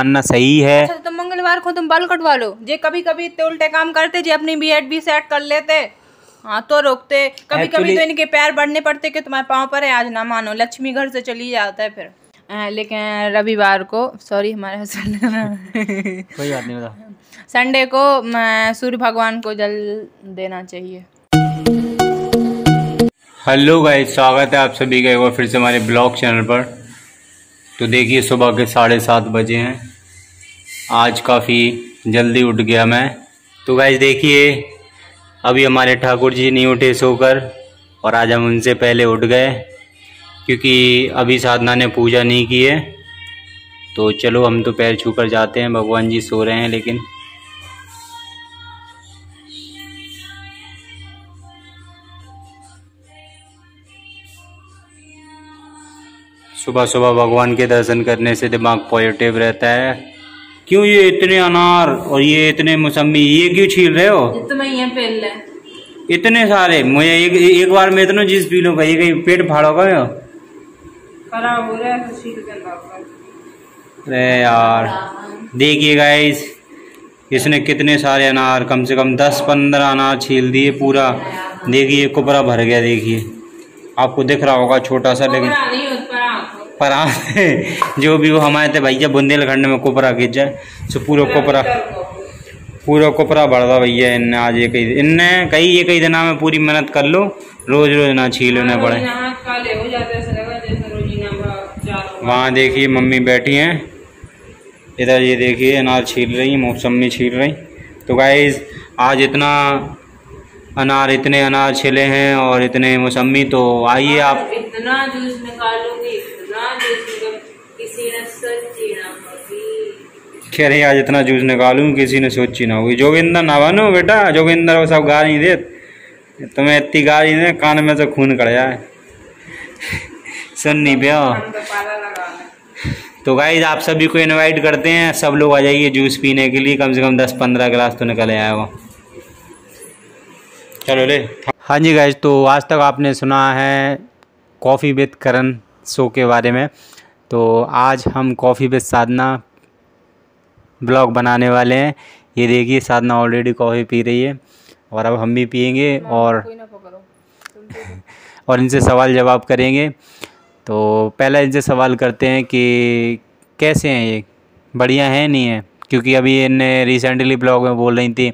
मानना सही है। अच्छा तो मंगलवार को तुम बाल कटवा लो, जे कभी कभी इतने उल्टे काम करते, जे अपनी बीएड भी सेट कर लेते। हाँ तो रोकते, कभी कभी तो इनके पैर बढ़ने पड़ते कि तुम्हारे पाँव पर है, आज ना मानो लक्ष्मी घर से चली जाता है फिर। लेकिन रविवार को, सॉरी हमारे हस्बैंड कोई बात नहीं, बता। संडे को सूर्य भगवान को जल देना चाहिए। हेलो गाइस, स्वागत है आप सभी का एक बार फिर से हमारे ब्लॉग चैनल पर। तो देखिए सुबह के 7:30 बजे हैं। आज काफ़ी जल्दी उठ गया मैं। तो गाइस देखिए अभी हमारे ठाकुर जी नहीं उठे सोकर, और आज हम उनसे पहले उठ गए क्योंकि अभी साधना ने पूजा नहीं की है। तो चलो हम तो पैर छूकर जाते हैं, भगवान जी सो रहे हैं। लेकिन सुबह सुबह भगवान के दर्शन करने से दिमाग पॉजिटिव रहता है। क्यों ये इतने अनार और ये इतने मौसमी ये क्यों छील रहे हो? इतने सारे मुझे एक बार में इतना जूस पी लो भाई, कहीं पेट फाड़ोगा या खराब हो रहा है छील के। अरे यार देखिए गाइस, इसने कितने सारे अनार, कम से कम 10-15 अनार छील दिए पूरा। देखिए कुपरा भर गया। देखिए आपको दिख रहा होगा छोटा सा, लेकिन परा जो भी वो हमारे थे भैया बुंदेलखंड में कुपरा खींच जाए तो पूरा कुपरा बढ़ रहा भैया। इनने आज इनने कई दिना में पूरी मेहनत कर लो, रोज ना छीलो ना पड़े। वहाँ देखिए मम्मी बैठी हैं, इधर ये देखिए अनार छील रही, मौसमी छील रही। तो गाइस आज इतने अनार छिले हैं और इतने मौसमी। तो आइए आप इतना जूस निकालूंगी, इतना जूस किसी ने सोची ना होगी। कह रही आज इतना जूस निकालूंगी किसी ने सोची ना होगी। जोगिंदर ना बनो बेटा, जोगिंदर वो सब गाली दे तुम्हें, इतनी गाली दे कान में से खून कड़ जाए। सुन नहीं पिया। तो गाइस आप सभी को इनवाइट करते हैं, सब लोग आ जाइए जूस पीने के लिए। कम से कम 10-15 गिलास तो निकल आएगा। चलो ले। हाँ जी गाइस, तो आज तक आपने सुना है कॉफ़ी विद करण शो के बारे में। तो आज हम कॉफ़ी विद साधना ब्लॉग बनाने वाले हैं। ये देखिए साधना ऑलरेडी कॉफ़ी पी रही है और अब हम भी पियेंगे और इनसे सवाल जवाब करेंगे। तो पहला इनसे सवाल करते हैं कि कैसे हैं ये, बढ़िया हैं नहीं है? क्योंकि अभी इनने रिसेंटली ब्लॉग में बोल रही थी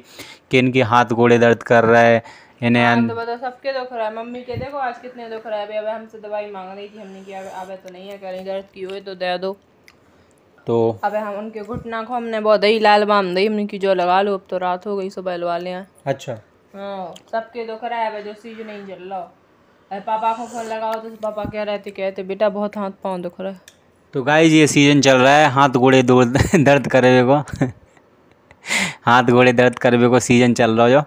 कि इनके हाथ घोड़े दर्द कर रहा है इन्हें। तो बता सबके दुख रहा है, मम्मी के देखो आज कितने दुख रहा है। अभी हमसे दवाई मांग रही थी, हमने किया अब तो नहीं है, कह रही दर्द की हुई तो दे दो। तो अब हम उनके घुटना को हमने बहुत ही लाल बाम दी, हमने की जो लगा लो। अब तो रात हो गई, सुबह लगा ले। अच्छा हाँ सबके दुख रहा है, जो सीज नहीं चल रहा। पापा को फोन लगाओ तो पापा कह रहे थे, कहते बेटा बहुत हाथ पाँव दुख रहा है। तो गाइस ये सीजन चल रहा है हाथ घोड़े दर्द करे को हाथ घोड़े दर्द करवे को सीजन चल रहा है। जो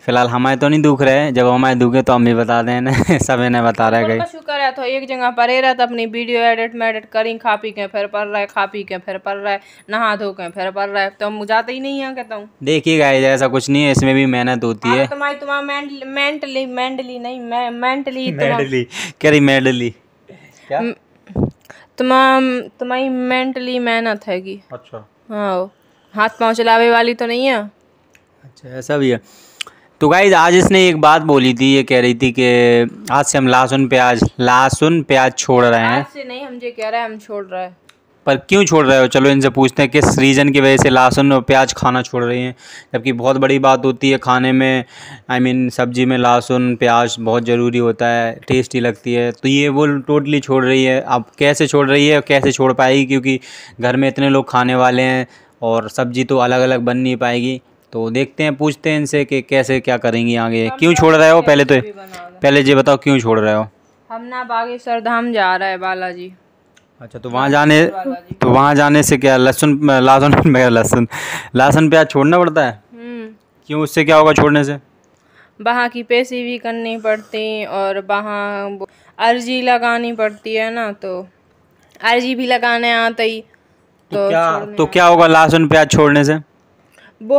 फिलहाल हमारे तो नहीं दुख रहे हैं, जब हमारे दुखे तो हम भी बता दें ना। सब इन्हें बता रहा है। शुक्र है तो एक जगह पर रहता, अपनी वीडियो एडिट करी, खा पी के फिर पढ़ रहा है, खा पी के फिर पढ़ रहा है, नहा धो के फिर पढ़ रहा है। तो हम जाते ही नहीं है, कहता हूँ। देखिए गाइस ऐसा कुछ नहीं है, इसमें भी मेहनत होती है। तुम्हारी मेंटली मेहनत हैगी। अच्छा हाँ, हाथ पाँव चलावे वाली तो नहीं है। अच्छा ऐसा भी है। तो गाइस आज इसने एक बात बोली थी, ये कह रही थी कि आज से हम लहसुन प्याज छोड़ रहे हैं। आज से नहीं, हम ये कह रहे हैं हम छोड़ रहे हैं। पर क्यों छोड़ रहे हो? चलो इनसे पूछते हैं किस रीज़न की वजह से लहसुन और प्याज खाना छोड़ रही हैं। जबकि बहुत बड़ी बात होती है खाने में, सब्जी में लहसुन प्याज बहुत ज़रूरी होता है, टेस्टी लगती है। तो ये वो टोटली छोड़ रही है। अब कैसे छोड़ रही है और कैसे छोड़ पाएगी, क्योंकि घर में इतने लोग खाने वाले हैं और सब्जी तो अलग अलग बन नहीं पाएगी। तो देखते हैं, पूछते हैं इनसे कि कैसे क्या करेंगी आगे। क्यों छोड़ रहे हो? पहले ये बताओ क्यों छोड़ रहे हो? हम ना बागेश्वर धाम जा रहा है बालाजी। अच्छा तो वहाँ जाने से क्या लहसुन प्याज छोड़ना पड़ता है? क्यों, उससे क्या होगा छोड़ने से? वहाँ की पैसे भी करनी पड़ती और वहाँ अर्जी लगानी पड़ती है ना, तो अर्जी भी लगाने आता ही। तो क्या होगा लहसुन प्याज छोड़ने से? वो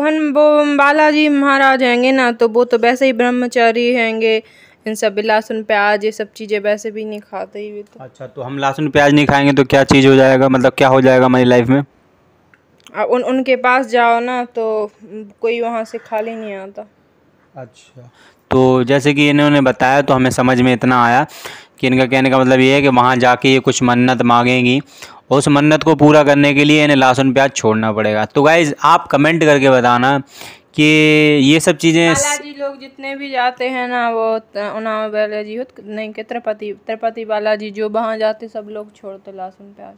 बालाजी महाराज हैंगे ना, तो वो तो वैसे ही ब्रह्मचारी हैंगे, इन सब लहसुन प्याज ये सब चीज़ें वैसे भी नहीं खाते ही तो। अच्छा तो हम लहसुन प्याज नहीं खाएंगे तो क्या चीज़ हो जाएगा, मतलब क्या हो जाएगा हमारी लाइफ में? उनके पास जाओ ना तो कोई वहाँ से खाली नहीं आता। अच्छा, तो जैसे कि इन्होंने बताया तो हमें समझ में इतना आया कि इनका कहने का मतलब ये है कि वहाँ जाके ये कुछ मन्नत मांगेंगी और उस मन्नत को पूरा करने के लिए इन्हें लहसुन प्याज छोड़ना पड़ेगा। तो गाइज़ आप कमेंट करके बताना कि ये सब चीज़ें बालाजी लोग जितने भी जाते हैं ना, वो उन्नाव बालाजी हो नहीं के तिरुपति बालाजी, जो वहाँ जाते सब लोग छोड़ते लहसुन प्याज।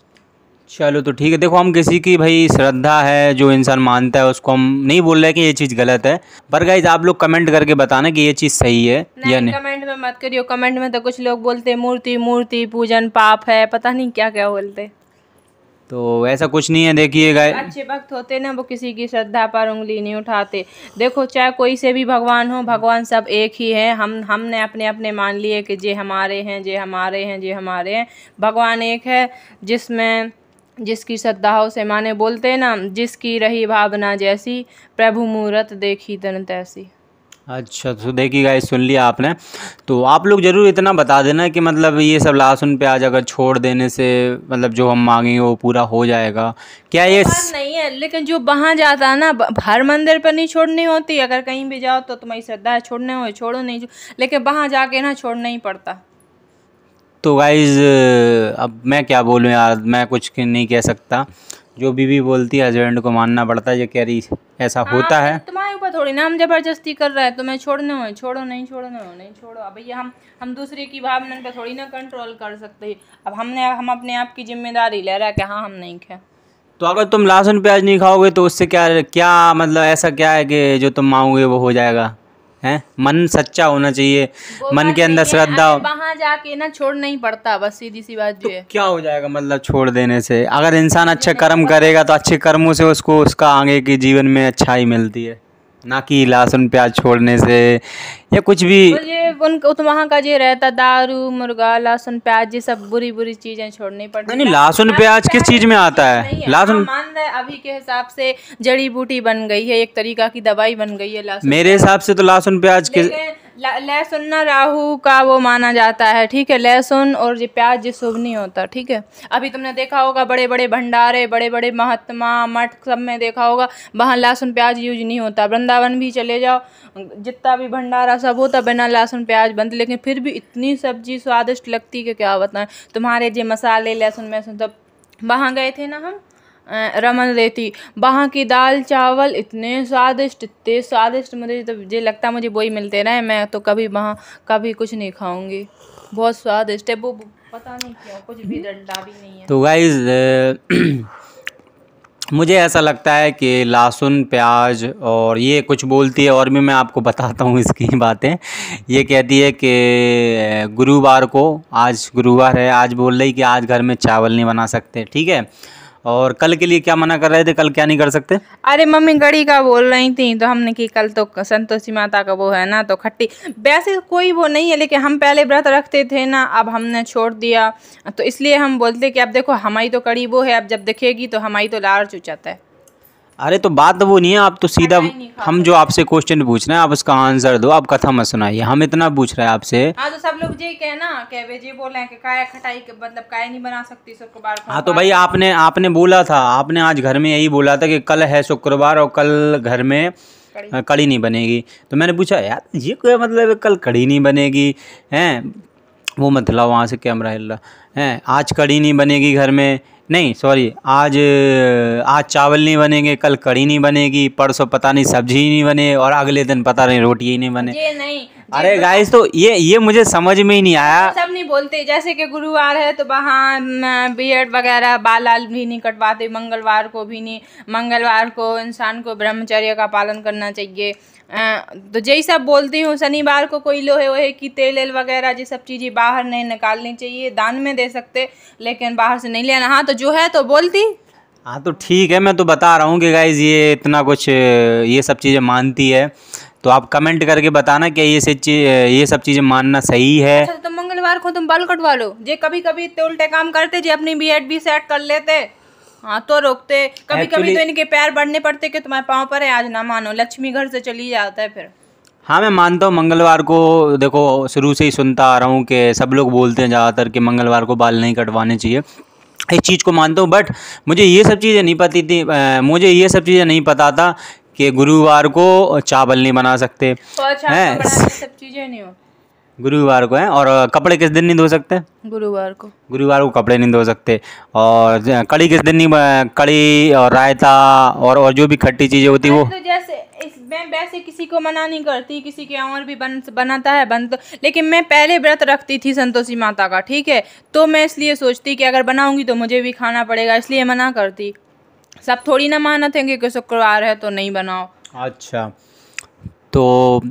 चलो तो ठीक है। देखो हम किसी की भाई श्रद्धा है, जो इंसान मानता है उसको हम नहीं बोल रहे कि ये चीज़ गलत है, पर गाइज आप लोग कमेंट करके बताना कि ये चीज़ सही है या नहीं। कमेंट में मत करियो, कमेंट में तो कुछ लोग बोलते मूर्ति पूजन पाप है, पता नहीं क्या क्या बोलते। तो ऐसा कुछ नहीं है। देखिए गाइज, अच्छे भक्त होते ना वो किसी की श्रद्धा पर उंगली नहीं उठाते। देखो चाहे कोई से भी भगवान हो, भगवान सब एक ही है। हमने अपने अपने मान लिए कि जे हमारे हैं, जे हमारे हैं, जे हमारे हैं। भगवान एक है, जिसमें जिसकी श्रद्धा हो से माने, बोलते हैं ना, जिसकी रही भावना जैसी, प्रभु मूरत देखी तन तैसी। अच्छा तो देखिए गाइस, सुन लिया आपने। तो आप लोग ज़रूर इतना बता देना कि मतलब ये सब लहसुन प्याज अगर छोड़ देने से मतलब जो हम मांगेंगे वो पूरा हो जाएगा क्या? ये बात नहीं है, लेकिन जो वहाँ जाता है ना, हर मंदिर पर नहीं छोड़नी होती। अगर कहीं भी जाओ तो तुम्हारी श्रद्धा है, छोड़ने हो छोड़ो, नहीं लेकिन वहाँ जाके ना छोड़ना ही पड़ता। तो गाइज़ अब मैं क्या बोलूँ यार, मैं कुछ नहीं कह सकता। जो बीवी बोलती है हस्बैंड को मानना पड़ता है। ये कह रही ऐसा होता है। तुम्हारे ऊपर थोड़ी ना हम जबरदस्ती कर रहे हैं, तुम्हें छोड़ने हो छोड़ो, नहीं छोड़ने हो नहीं छोड़ो। अब भैया हम दूसरे की भावना पर थोड़ी ना कंट्रोल कर सकते। अब हम अपने आप की जिम्मेदारी ले रहे हैं कि हाँ हम नहीं खाए। तो अगर तुम लहसुन प्याज नहीं खाओगे तो उससे क्या क्या मतलब ऐसा क्या है कि जो तुम मांगोगे वो हो जाएगा? हैं, मन सच्चा होना चाहिए, मन के अंदर श्रद्धा। वहाँ जाके ना छोड़ना ही पड़ता, बस सीधी सी बात जो है। क्या हो जाएगा मतलब छोड़ देने से? अगर इंसान अच्छे कर्म करेगा तो अच्छे कर्मों से उसको उसका आगे के जीवन में अच्छाई मिलती है, ना कि लहसुन प्याज छोड़ने से या कुछ भी। ये उनको तो वहाँ का ये रहता, दारू मुर्गा लहसुन प्याज ये सब बुरी बुरी चीजें छोड़नी पड़ती। नहीं, लहसुन प्याज किस चीज में आता है? लहसुन मान रहे अभी के हिसाब से जड़ी बूटी बन गई है, एक तरीका की दवाई बन गई है लहसुन। मेरे हिसाब से तो लहसुन प्याज के लहसुन ना राहु का वो माना जाता है, ठीक है। लहसुन और ये प्याज ये शुभ नहीं होता, ठीक है। अभी तुमने देखा होगा बड़े बड़े भंडारे, बड़े बड़े महात्मा मठ सब में देखा होगा, वहाँ लहसुन प्याज यूज नहीं होता। वृंदावन भी चले जाओ, जितना भी भंडारा सब होता बिना लहसुन प्याज बनते, लेकिन फिर भी इतनी सब्जी स्वादिष्ट लगती कि क्या बताएं। तुम्हारे जो मसाले लहसुन वहसुन सब, वहाँ गए थे ना हम रमन रेती, वहाँ की दाल चावल इतने स्वादिष्ट, मुझे तो ये लगता मुझे वही मिलते रहे, मैं तो कभी वहाँ कभी कुछ नहीं खाऊंगी। बहुत स्वादिष्ट है वो, पता नहीं क्यों कुछ भी डंडा भी नहीं है। तो गाइज मुझे ऐसा लगता है कि लहसुन प्याज और ये कुछ बोलती है, और भी मैं आपको बताता हूँ इसकी बातें। ये कहती है कि गुरुवार को, आज गुरुवार है, आज बोल रही कि आज घर में चावल नहीं बना सकते, ठीक है। और कल के लिए क्या मना कर रहे थे? कल क्या नहीं कर सकते? अरे मम्मी गड़ी का बोल रही थी, तो हमने कि कल तो संतोषी माता का वो है ना, तो खट्टी वैसे कोई वो नहीं है, लेकिन हम पहले व्रत रखते थे ना, अब हमने छोड़ दिया, तो इसलिए हम बोलते कि अब देखो हमारी तो कड़ी वो है, अब जब दिखेगी तो हमारी तो लार चुचाता है। अरे तो बात वो नहीं है, आप तो सीधा हम जो आपसे क्वेश्चन पूछ रहे हैं आप उसका आंसर दो, आप कथा मत सुनाइए। हम इतना पूछ रहे हैं आपसे। हाँ तो सब लोग ये कहना कि वे जी बोल रहे हैं कि काय खटाई के मतलब काय नहीं बना सकती शुक्रवार को। हाँ तो भाई आपने बोला था, आपने आज घर में यही बोला था कि कल है शुक्रवार और कल घर में कड़ी नहीं बनेगी। तो मैंने पूछा यार ये क्या मतलब है कल कड़ी नहीं बनेगी? हैं वो मत लाओ वहाँ से, कैमरा हिल रहा है। आज कड़ी नहीं बनेगी घर में, नहीं सॉरी, आज चावल नहीं बनेंगे, कल कड़ी नहीं बनेगी, परसों पता नहीं सब्जी ही नहीं बने, और अगले दिन पता नहीं रोटी ही नहीं बने। ये नहीं, अरे गाइस तो ये मुझे समझ में ही नहीं आया। सब नहीं बोलते, जैसे कि गुरुवार है तो वहाँ बियर्ड वगैरह बाल भी नहीं कटवाते, मंगलवार को भी नहीं, मंगलवार को इंसान को ब्रह्मचर्य का पालन करना चाहिए। तो यही सब बोलती हूँ। शनिवार को कोई लोहे वोहे की तेल वगैरह ये सब चीज़ें बाहर नहीं निकालनी चाहिए, दान में दे सकते लेकिन बाहर से नहीं लेना। हाँ तो जो है तो बोलती। हाँ तो ठीक है, मैं तो बता रहा हूँ कि गाइज ये इतना कुछ ये सब चीज़ें मानती है, तो आप कमेंट करके बताना कि ये सब चीज़ें मानना सही है। अच्छा तो मंगलवार को तुम बाल कटवा लो, जे कभी कभी इतने उल्टे काम करते जे अपनी बीएड भी सेट कर लेते। हाँ तो रोकते, कभी कभी तो इनके पैर बढ़ने पड़ते कि तुम्हारे पाँव पर है, आज ना मानो लक्ष्मी घर से चली जाता है फिर। हाँ मैं मानता हूँ मंगलवार को, देखो शुरू से ही सुनता आ रहा हूँ कि सब लोग बोलते हैं ज़्यादातर कि मंगलवार को बाल नहीं कटवाने चाहिए, इस चीज़ को मानता हूँ, बट मुझे ये सब चीज़ें नहीं पता थी। मुझे ये सब चीज़ें नहीं पता था कि गुरुवार को चावल नहीं बना सकते तो अच्छा हैं, सब चीज़ें नहीं हो गुरुवार को हैं। और कपड़े किस दिन नहीं धो सकते? गुरुवार को कपड़े नहीं धो सकते। और कड़ी किस दिन नहीं, कड़ी और रायता और जो भी खट्टी चीज़ें होती वो, तो जैसे मैं वैसे किसी को मना नहीं करती, किसी के और भी बनाता है तो, लेकिन मैं पहले व्रत रखती थी संतोषी माता का, ठीक है, तो मैं इसलिए सोचती कि अगर बनाऊंगी तो मुझे भी खाना पड़ेगा, इसलिए मना करती। सब थोड़ी ना मानत हैं कि शुक्रवार है तो नहीं बनाओ। अच्छा, तो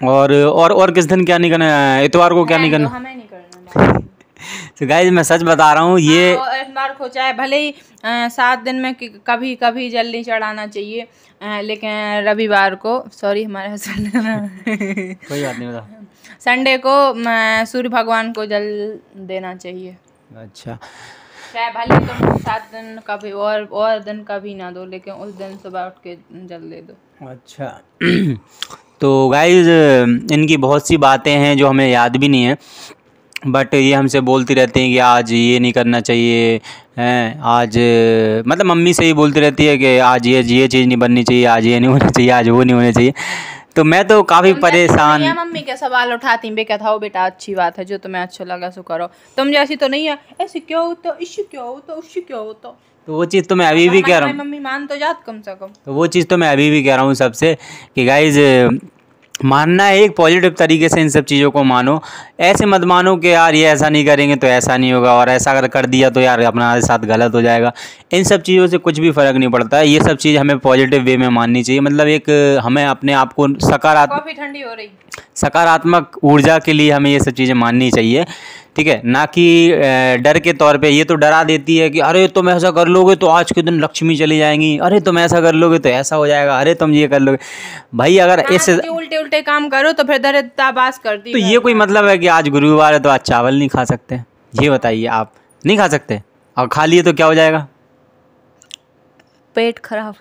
और किस दिन क्या नहीं करना? इतवार को क्या नहीं करना? हमें नहीं करना। तो गाइस मैं सच बता रहा हूँ, ये इतवार को चाहे भले ही 7 दिन में कभी कभी जल्दी चढ़ाना चाहिए, लेकिन रविवार को, सॉरी हमारे हस्बैंड कोई बात नहीं, बता, संडे को सूर्य भगवान को जल देना चाहिए। अच्छा, चाहे भले तुम 7 दिन कभी और दिन कभी ना दो, लेकिन उस दिन सुबह उठ के जल दे दो। अच्छा। तो गाइस इनकी बहुत सी बातें हैं जो हमें याद भी नहीं है, बट ये हमसे बोलती रहती हैं कि आज ये नहीं करना चाहिए, हैं आज, मतलब मम्मी से ही बोलती रहती है कि आज ये चीज़ नहीं बननी चाहिए, आज ये नहीं होना चाहिए, आज वो नहीं होना चाहिए। तो मैं तो काफ़ी परेशान। मम्मी के सवाल उठाती बे, क्या था बेटा अच्छी बात है, जो तुम्हें अच्छा लगा सो करो, तुम जैसी तो नहीं है, ऐसे क्यों होता, इश्यू क्यों होता, उश्यू क्यों होता। तो वो चीज़ तो मैं अभी भी कह रहा हूँ, मम्मी मान तो जात कम से कम। तो वो चीज़ तो मैं अभी भी कह रहा हूँ सबसे कि गाइज मानना है, एक पॉजिटिव तरीके से इन सब चीज़ों को मानो। ऐसे मत मानो कि यार ये ऐसा नहीं करेंगे तो ऐसा नहीं होगा, और ऐसा अगर कर दिया तो यार अपना साथ गलत हो जाएगा। इन सब चीज़ों से कुछ भी फ़र्क नहीं पड़ता है। ये सब चीज़ हमें पॉजिटिव वे में माननी चाहिए, मतलब एक हमें अपने आप को सकारात्मक ऊर्जा के लिए हमें ये सब चीज़ें माननी चाहिए, ठीक है, ना कि डर के तौर पे। ये तो डरा देती है कि अरे तुम ऐसा कर लोगे तो आज के दिन लक्ष्मी चली जाएंगी, अरे तुम ऐसा कर लोगे तो ऐसा हो जाएगा, अरे तुम ये कर लोगे। भाई अगर ऐसे उल्टे काम करो तो फिर दरिद्रताबास करती तो ये कोई मतलब है कि आज गुरुवार है तो आज चावल नहीं खा सकते? ये बताइए, आप नहीं खा सकते, और खा लिए तो क्या हो जाएगा? पेट खराब।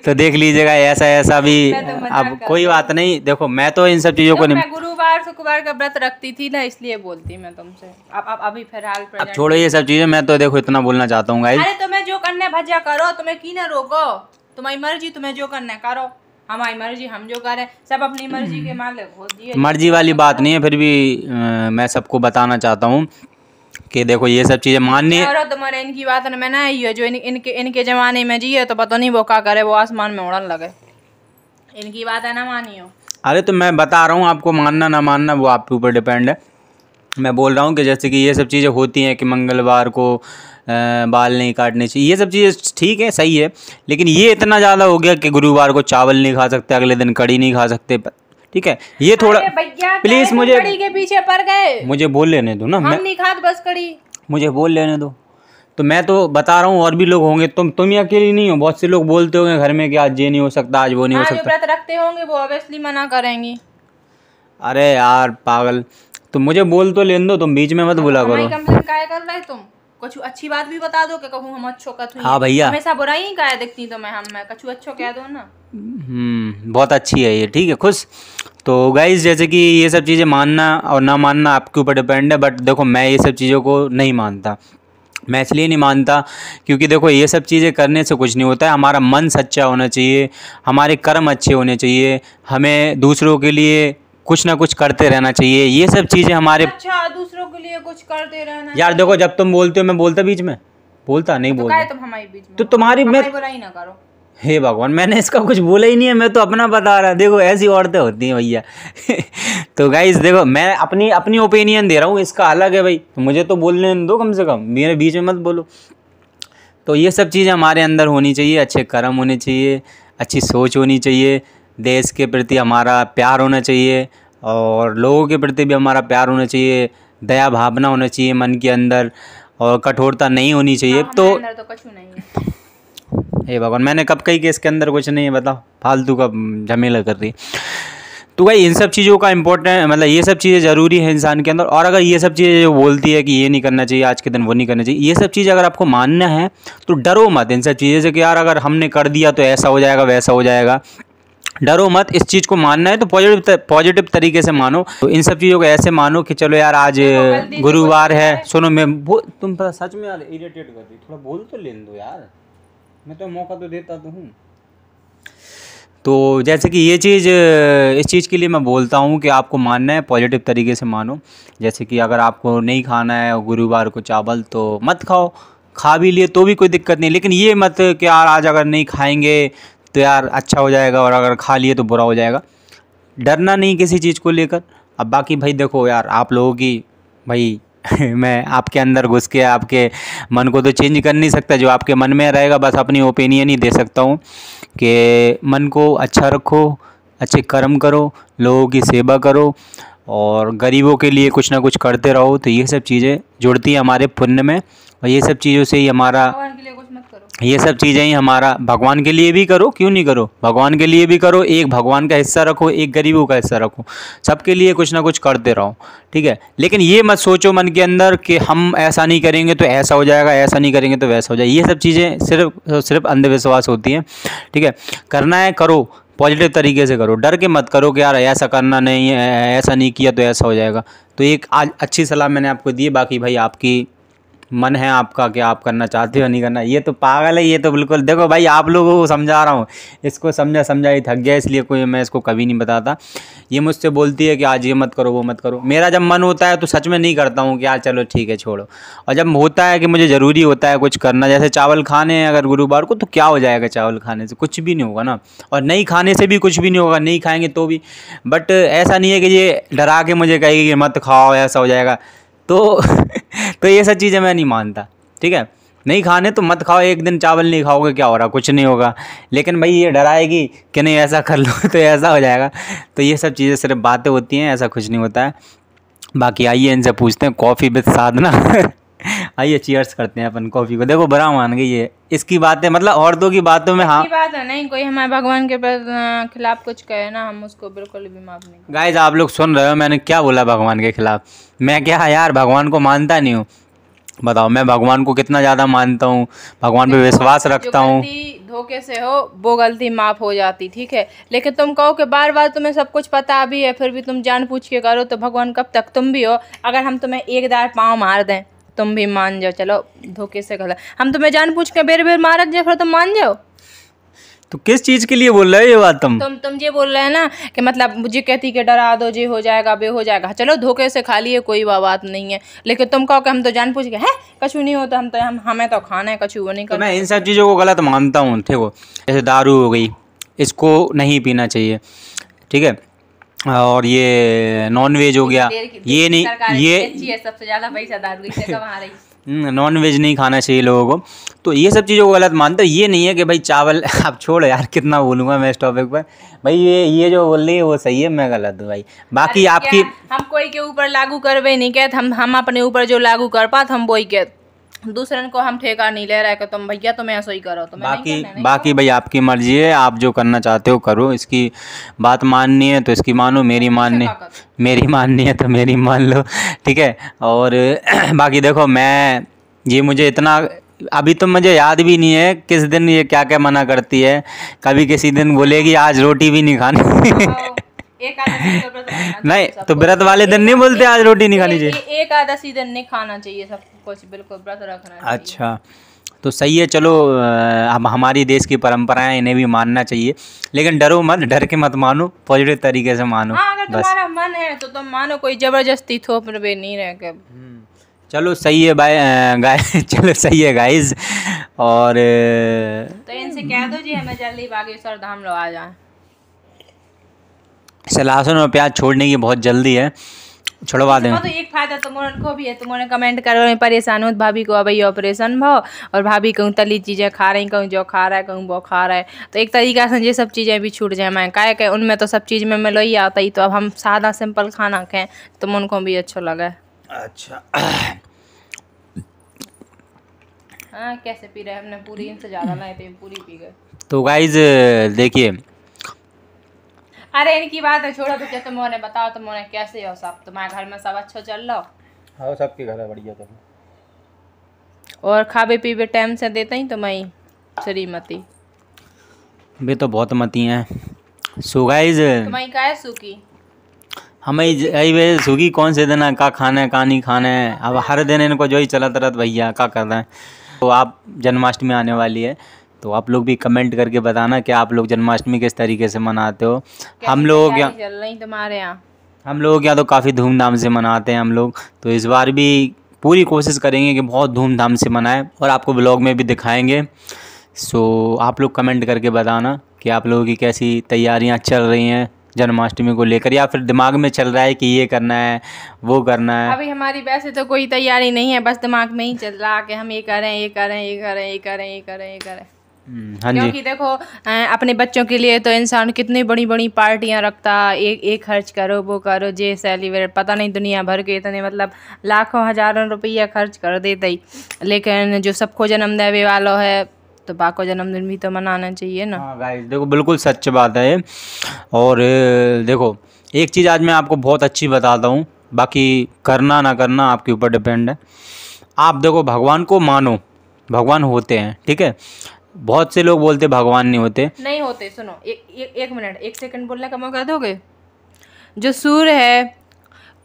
तो देख लीजिएगा, ऐसा भी। अब कोई बात नहीं, देखो मैं तो इन सब चीज़ों को नहीं, मैं गुरुवार शुक्रवार का व्रत रखती थी ना, इसलिए बोलती मैं तुमसे। अब अभी फिलहाल अब छोड़ो ये सब चीज़ें। मैं तो देखो इतना बोलना चाहता हूँ गाइस, अरे तुम्हें जो करना भजा करो, तुम्हें की ना रोको, तुम्हारी मर्जी, तुम्हें जो करना है करो, हमारी मर्जी हम जो करें, सब अपनी मर्जी के मालिक होती है। मर्जी वाली बात नहीं है, फिर भी मैं सबको बताना चाहता हूँ कि देखो ये सब चीज़ें माननी है। तुम्हारे इनकी बात में ना आई है, जो इनके जमाने में जिए तो पता नहीं वो क्या करे, वो आसमान में उड़न लगे। इनकी बात है ना मानियो। अरे तो मैं बता रहा हूँ, आपको मानना ना मानना वो आपके ऊपर डिपेंड है। मैं बोल रहा हूँ कि जैसे कि ये सब चीज़ें होती हैं कि मंगलवार को बाल नहीं काटने चाहिए, ये सब चीज़ें ठीक है, सही है, लेकिन ये इतना ज़्यादा हो गया कि गुरुवार को चावल नहीं खा सकते, अगले दिन कड़ी नहीं खा सकते, ठीक है, ये थोड़ा प्लीज़ मुझे कड़ी के पीछे पड़ गए, मुझे बोल लेने दो ना, मैं नहीं खाते बस कड़ी, मुझे बोल लेने दो। तो मैं तो बता रहा हूँ, और भी लोग होंगे, तुम ही अकेली नहीं हो, बहुत से लोग बोलते होंगे घर में कि आज ये नहीं हो सकता, आज वो नहीं हो सकता। जो व्रत रखते होंगे वो ऑब्वियसली मना करेंगी। अरे यार पागल, तुम मुझे बोल तो लेने दो, तुम बीच में मत बोला करो। कंप्लेंट काहे कर रहे तुम? कुछ अच्छी बात भी बता दो कि कहूँ हम अच्छो का। हाँ भैया, हमेशा बुराई ही काहे दिखती तो मैं कुछ अच्छो कह दो ना। बहुत अच्छी है ये, ठीक है, खुश। तो गाइज जैसे कि ये सब चीज़ें मानना और ना मानना आपके ऊपर डिपेंड है, बट देखो मैं ये सब चीज़ों को नहीं मानता। मैं इसलिए नहीं मानता क्योंकि देखो ये सब चीज़ें करने से कुछ नहीं होता है। हमारा मन सच्चा होना चाहिए, हमारे कर्म अच्छे होने चाहिए, हमें दूसरों के लिए कुछ ना कुछ करते रहना चाहिए। ये सब चीज़ें हमारे, अच्छा दूसरों के लिए कुछ करते रहना यार देखो जब तुम बोलते हो मैं बोलता बीच में, बोलता नहीं, बोलता तुम हमारे बीच में, तो तुम्हारी मैं बुराई ना करो। हे भगवान, मैंने इसका कुछ बोला ही नहीं है, मैं तो अपना बता रहा। देखो ऐसी औरतें होती हैं भैया। तो गाइस देखो मैं अपनी ओपिनियन दे रहा हूँ, इसका अलग है भाई, तो मुझे तो बोलने दो कम से कम, मेरे बीच में मत बोलो। तो ये सब चीज़ें हमारे अंदर होनी चाहिए, अच्छे कर्म होने चाहिए, अच्छी सोच होनी चाहिए, देश के प्रति हमारा प्यार होना चाहिए, और लोगों के प्रति भी हमारा प्यार होना चाहिए, दया भावना होना चाहिए मन के अंदर, और कठोरता नहीं होनी चाहिए। तो कुछ नहीं है। हे भगवान, मैंने कब कही कि इसके अंदर कुछ नहीं है, बताओ, फालतू का झमेला कर रही। तो भाई इन सब चीज़ों का इम्पोर्टेंट, मतलब ये सब चीज़ें ज़रूरी है इंसान के अंदर। और अगर ये सब चीज़ें जो बोलती है कि ये नहीं करना चाहिए आज के दिन, वो नहीं करना चाहिए, ये सब चीज़ें अगर आपको मानना है तो डरो मत इन सब चीज़ें से कि यार अगर हमने कर दिया तो ऐसा हो जाएगा वैसा हो जाएगा। डरो मत, इस चीज़ को मानना है तो पॉजिटिव तरीके से मानो। तो इन सब चीज़ों को ऐसे मानो कि चलो यार आज गुरुवार है। सुनो मैं तुम पता सच में यार इरिटेट कर रही, थोड़ा बोल तो लेने दो यार, मैं तो मौका तो देता तो हूँ। तो जैसे कि ये चीज़, इस चीज़ के लिए मैं बोलता हूँ कि आपको मानना है, पॉजिटिव तरीके से मानो। जैसे कि अगर आपको नहीं खाना है गुरुवार को चावल तो मत खाओ, खा भी लिए तो भी कोई दिक्कत नहीं, लेकिन ये मत कि यार आज अगर नहीं खाएंगे तो यार अच्छा हो जाएगा और अगर खा लिए तो बुरा हो जाएगा। डरना नहीं किसी चीज़ को लेकर। अब बाकी भाई देखो यार, आप लोगों की भाई मैं आपके अंदर घुस के आपके मन को तो चेंज कर नहीं सकता, जो आपके मन में रहेगा बस अपनी ओपिनियन ही दे सकता हूँ कि मन को अच्छा रखो, अच्छे कर्म करो, लोगों की सेवा करो और गरीबों के लिए कुछ ना कुछ करते रहो। तो ये सब चीज़ें जुड़ती हैं हमारे पुण्य में, और ये सब चीज़ों से ही हमारा, ये सब चीज़ें ही हमारा, भगवान के लिए भी करो, क्यों नहीं करो, भगवान के लिए भी करो, एक भगवान का हिस्सा रखो, एक गरीबों का हिस्सा रखो, सबके लिए कुछ ना कुछ करते रहो, ठीक है। लेकिन ये मत सोचो मन के अंदर कि हम ऐसा नहीं करेंगे तो ऐसा हो जाएगा, ऐसा नहीं करेंगे तो वैसा हो जाएगा। ये सब चीज़ें सिर्फ अंधविश्वास होती हैं, ठीक है। करना है करो, पॉजिटिव तरीके से करो, डर के मत करो कि यार ऐसा करना नहीं है, ऐसा नहीं किया तो ऐसा हो जाएगा। तो एक आज अच्छी सलाह मैंने आपको दी है, बाकी भाई आपकी मन है आपका कि आप करना चाहते हो नहीं करना। ये तो पागल है, ये तो बिल्कुल देखो भाई आप लोगों को समझा रहा हूँ, इसको समझा ही थक गया, इसलिए कोई मैं इसको कभी नहीं बताता। ये मुझसे बोलती है कि आज ये मत करो वो मत करो, मेरा जब मन होता है तो सच में नहीं करता हूँ कि यार चलो ठीक है छोड़ो, और जब होता है कि मुझे ज़रूरी होता है कुछ करना, जैसे चावल खाने हैं अगर गुरुवार को, तो क्या हो जाएगा, चावल खाने से कुछ भी नहीं होगा ना, और नहीं खाने से भी कुछ भी नहीं होगा, नहीं खाएंगे तो भी। बट ऐसा नहीं है कि ये डरा के मुझे कहेगी कि मत खाओ ऐसा हो जाएगा, तो तो ये सब चीज़ें मैं नहीं मानता, ठीक है। नहीं खाने तो मत खाओ, एक दिन चावल नहीं खाओगे क्या हो रहा, कुछ नहीं होगा। लेकिन भाई ये डराएगी कि नहीं ऐसा कर लो तो ऐसा हो जाएगा, तो ये सब चीज़ें सिर्फ बातें होती हैं, ऐसा कुछ नहीं होता है। बाकी आइए इनसे पूछते हैं, कॉफ़ी विद साधना आइए चीयर्स करते हैं अपन कॉफ़ी को। देखो बुरा मान गई ये, इसकी बातें मतलब औरतों की बातों में, हाँ बात है नहीं, कोई हमारे भगवान के खिलाफ कुछ कहे ना, हम उसको बिल्कुल भी माफ नहीं। गाइस आप लोग सुन रहे हो मैंने क्या बोला भगवान के खिलाफ? मैं क्या यार भगवान को मानता नहीं हूँ, बताओ मैं भगवान को कितना ज़्यादा मानता हूँ, भगवान पे विश्वास रखता हूँ। धोखे से हो वो गलती माफ़ हो जाती, ठीक है। लेकिन तुम कहो कि बार बार तुम्हें सब कुछ पता भी है फिर भी तुम जान पूछ के करो, तो भगवान कब तक? तुम भी हो, अगर हम तुम्हें एक दार पाँव मार दें तुम भी मान जाओ, चलो धोखे से गलत, हम तुम्हें जान पूछ के बेर बेर मारत जाए फिर तुम मान जाओ। तो किस चीज़ के लिए बोल रहे हो ये बात? तुम ये बोल रहे हैं ना कि मतलब मुझे कहती कि डरा दो, जे हो जाएगा बे हो जाएगा, चलो धोखे से खा लिए कोई बात नहीं है, लेकिन तुम कहो कि हम तो जान पूछ के है कछु नहीं होता, हमें तो खाना है कछु वो नहीं करना। तो मैं इन सब चीज़ों को गलत मानता हूँ, ठीक हो। जैसे दारू हो गई, इसको नहीं पीना चाहिए, ठीक है। और ये नॉन वेज हो गया, ये नहीं, ये सबसे ज़्यादा पैसा दारू से कमा रही, नॉन वेज नहीं खाना चाहिए लोगों को। तो ये सब चीज़ों को गलत मानते हैं। ये नहीं है कि भाई चावल आप छोड़ो यार, कितना बोलूँगा मैं इस टॉपिक पर। भाई ये जो बोल रही है वो सही है, मैं गलत हूँ भाई। बाकी आपकी, हम कोई के ऊपर लागू करवे नहीं कहते, हम अपने ऊपर जो लागू कर पाते हम वही कहते, दूसरे को हम ठेका नहीं ले रहे कि तुम भैया तुम्हें ऐसा ही करो, तो बाकी भाई आपकी मर्जी है, आप जो करना चाहते हो करो। इसकी बात माननी है तो इसकी मानो, मेरी माननी है तो मेरी मान लो, ठीक है। और बाकी देखो मैं, ये मुझे इतना अभी तो मुझे याद भी नहीं है किस दिन ये क्या क्या मना करती है। कभी किसी दिन बोलेगी आज रोटी भी नहीं खानी नहीं तो व्रत वाले दिन नहीं बोलते आज रोटी नहीं खानी चाहिए, एकादशी दिन नहीं खाना चाहिए, सब कुछ बिल्कुल व्रत रखना चाहिए। अच्छा तो सही है, चलो अब हमारी देश की परंपराएं इन्हें भी मानना चाहिए, लेकिन डरो मत, डर के मत मानो, पॉजिटिव तरीके से मानो। हाँ, अगर तुम्हारा मन है तो तुम मानो, कोई जबरदस्ती थोप पे नहीं रह के। चलो सही है गाइस चलो सही है गाइस। और तो इनसे कह दो जी हमें जल्दी बागेश्वर धाम लो आ जाए। लहसुन और प्याज छोड़ने की बहुत जल्दी है, छुड़वा दें। तो एक फायदा तुमको भी है, तुमने कमेंट करो परेशान हो भाभी को भाई ऑपरेशन भाव, और भाभी कहूँ तली चीज़ें खा रही, कहूँ जो खा रहा है, कहूँ वो खा रहा है, तो एक तरीका से ये सब चीज़ें भी छूट जाए। मैं क्या कह उनमें तो सब चीज़ में मिलो ही आता ही, तो अब हम सादा सिंपल खाना खाएं तो उनको भी अच्छा लगे। अच्छा हाँ कैसे पी रहे, हमने पूरी इनसे ज़्यादा लाए थे, पूरी पी गए। तो गाइज देखिए, अरे इनकी बात है छोड़ो, तो तुमने बताओ तुमने कैसे हो सब, तुम्हारे घर में सब अच्छा चल रहा? हाँ सबके घर है बढ़िया। तो और खावे पीवे टाइम से देते ही तो मैं श्रीमती वे तो बहुत मती हैं, सो गाइज तुम्हारी का है सूखी, हमें यही वे सूखी कौन से दिन का खाना है का नहीं खाना है। अब हर दिन इनको जो ही चलत रहत भैया क्या कर रहे हैं। तो आप जन्माष्टमी आने वाली है तो आप लोग भी कमेंट करके बताना कि आप लोग जन्माष्टमी किस तरीके से मनाते हो। हम लोग यहाँ चल रही तुम्हारे यहाँ, हम लोग यहाँ तो काफ़ी धूमधाम से मनाते हैं हम लोग। तो इस बार भी पूरी कोशिश करेंगे कि बहुत धूमधाम से मनाएं और आपको ब्लॉग में भी दिखाएंगे। सो आप लोग कमेंट करके बताना कि आप लोगों की कैसी तैयारियां चल रही हैं जन्माष्टमी को लेकर, या फिर दिमाग में चल रहा है कि ये करना है वो करना है। अभी हमारी वैसे तो कोई तैयारी नहीं है, बस दिमाग में ही चल रहा कि हम ये करें ये करें ये करें ये करें ये करें ये करें। हाँ जी, क्योंकि देखो अपने बच्चों के लिए तो इंसान कितनी बड़ी बड़ी पार्टियां रखता, एक खर्च करो वो करो जे सेलिब्रेट, पता नहीं दुनिया भर के इतने मतलब लाखों हजारों रुपया खर्च कर देते ही। लेकिन जो सबको जन्मदिन वालों है तो बाको जन्मदिन भी तो मनाना चाहिए ना। हाँ गाइस देखो बिल्कुल सच बात है ये। और देखो एक चीज़ आज मैं आपको बहुत अच्छी बताता हूँ, बाकी करना ना करना आपके ऊपर डिपेंड है। आप देखो भगवान को मानो, भगवान होते हैं ठीक है। बहुत से लोग बोलते भगवान नहीं होते, नहीं होते। सुनो एक मिनट, एक सेकंड बोलने का मौका दोगे। जो सूर्य है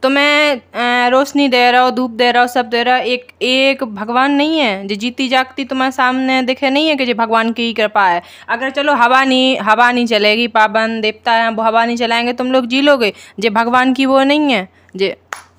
तुम्हें रोशनी दे रहा हो, धूप दे रहा हो, सब दे रहा हो, एक भगवान नहीं है जो जीती जागती तुम्हारे सामने दिखे नहीं है कि जो भगवान की ही कृपा है। अगर चलो हवा नहीं चलेगी, पावन देवता है वो हवा नहीं चलाएंगे तुम लोग जी लोगे, जो भगवान की वो नहीं है जे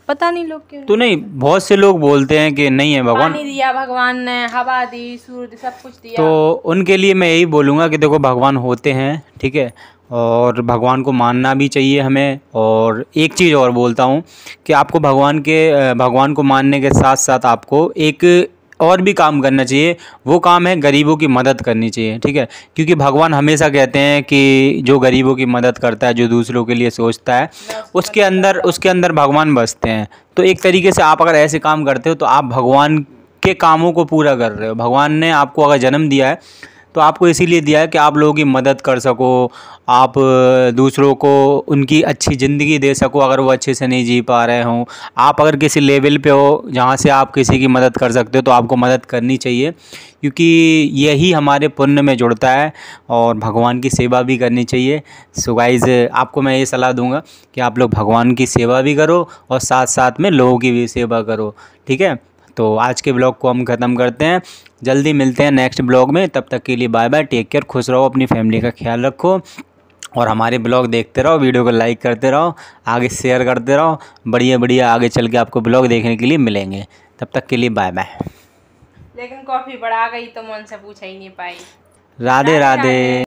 पता नहीं लोग क्यों तो नहीं। बहुत से लोग बोलते हैं कि नहीं है भगवान, पानी दिया भगवान ने, हवा दी, सूर्य सब कुछ दिया। तो उनके लिए मैं यही बोलूँगा कि देखो भगवान होते हैं ठीक है, और भगवान को मानना भी चाहिए हमें। और एक चीज़ और बोलता हूँ कि आपको भगवान को मानने के साथ साथ आपको एक और भी काम करना चाहिए। वो काम है गरीबों की मदद करनी चाहिए ठीक है, क्योंकि भगवान हमेशा कहते हैं कि जो गरीबों की मदद करता है, जो दूसरों के लिए सोचता है, उसके अंदर भगवान बसते हैं। तो एक तरीके से आप अगर ऐसे काम करते हो तो आप भगवान के कामों को पूरा कर रहे हो। भगवान ने आपको अगर जन्म दिया है तो आपको इसीलिए दिया है कि आप लोगों की मदद कर सको, आप दूसरों को उनकी अच्छी ज़िंदगी दे सको अगर वो अच्छे से नहीं जी पा रहे हों। आप अगर किसी लेवल पे हो जहाँ से आप किसी की मदद कर सकते हो तो आपको मदद करनी चाहिए, क्योंकि यही हमारे पुण्य में जुड़ता है और भगवान की सेवा भी करनी चाहिए। सो गाइज़ आपको मैं ये सलाह दूंगा कि आप लोग भगवान की सेवा भी करो और साथ साथ में लोगों की भी सेवा करो ठीक है। तो आज के ब्लॉग को हम ख़त्म करते हैं, जल्दी मिलते हैं नेक्स्ट ब्लॉग में। तब तक के लिए बाय बाय, टेक केयर, खुश रहो, अपनी फैमिली का ख्याल रखो और हमारे ब्लॉग देखते रहो, वीडियो को लाइक करते रहो, आगे शेयर करते रहो। बढ़िया आगे चल के आपको ब्लॉग देखने के लिए मिलेंगे। तब तक के लिए बाय बाय। लेकिन कॉफ़ी बढ़ा गई तो मन से पूछा ही नहीं पाई। राधे राधे।